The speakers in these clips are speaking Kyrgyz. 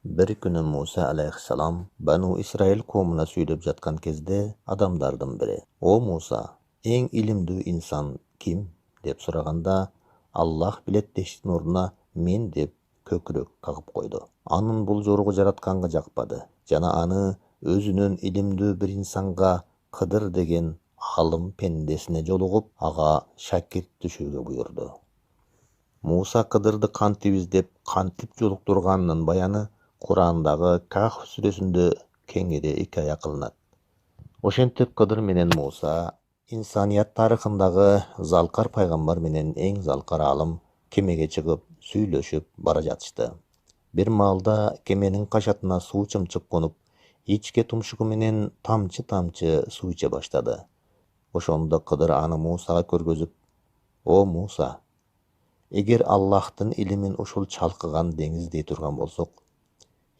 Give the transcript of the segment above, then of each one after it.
Bir күні Musa aleyhisselam Banu İsrail qomuna süylep жатқан кезде адамдардын бири: "О Musa, эң илимдүү инсан ким?" деп сураганда, "Аллах билет" дештин ордуна "Мен" деп көкүрөк кагып койду. Анын бул жоругу жаратканга жакпады жана аны өзүнөн илимдүү бир инсанга, Кыдыр деген алым пендесине жолугуп, ага шакирт түшүүгө буйрду. Musa Кыдырды кантип издеп, кантип жолуктурганынын баяны Курандагы Кахф сүрөсүндө кеңири икая кылынат. Ошентип Кыдыр менен Musa инсаният тарыхындагы Залкар пайгамбар менен эң залкар алым кемеге чыгып сүйлөшүп бара жатышты. Бир маалда кеменин кашатына суу чымчып конуп, ичке тумшугу менен тамчы-тамчы суу иче баштады. Ошондо Кыдыр аны Мусага көргөзүп: "О Musa, эгер Аллахтын илимин ушул чалкыган деңиздей турган болсок,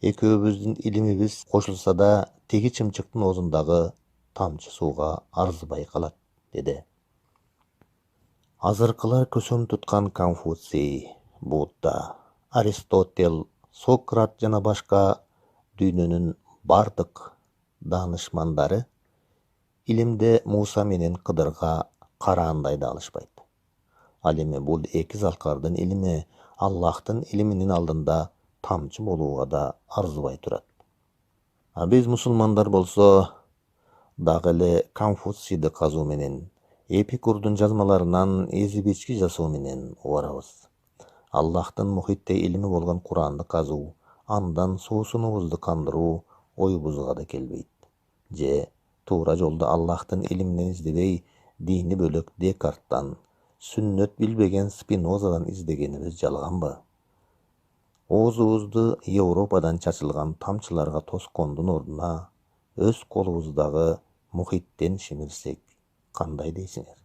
экөөбүздүн илимибиз кошулса да тиги чымчыктын оозундагы тамчы сууга арзыбай калат" деди. Азыркылар көсөм туткан Конфуций, Будда, Аристотель, Сократ жана башка дүйнөнүн бардык даанышмандары илимде Муса менен Кыдырга караандай да алышпайт. Ал эми бул эки залкардын илими Аллахтын илиминин алдында тамчы болууга да арзыбай турат. А биз мусулмандар болсо дагы эле Конфуцийди казуу менен, Эпикурдун жазмаларынан эзи бички жасоо менен убарабыз. Аллахтын мухитте илими болгон Куранды казуу, андан суусунубузду кандыруу оюбузга да келбейт. Же туура жолду Аллахтын илиминен издебей, дини бөлөк Декарттан, сүннөт билбеген Спинозадан издегенибиз жалганбы? Оозубузду Европадан чачылган тамчыларга тоскондун ордуна өз колубуздагы мухиттен шимирсек кандай дейсиңер?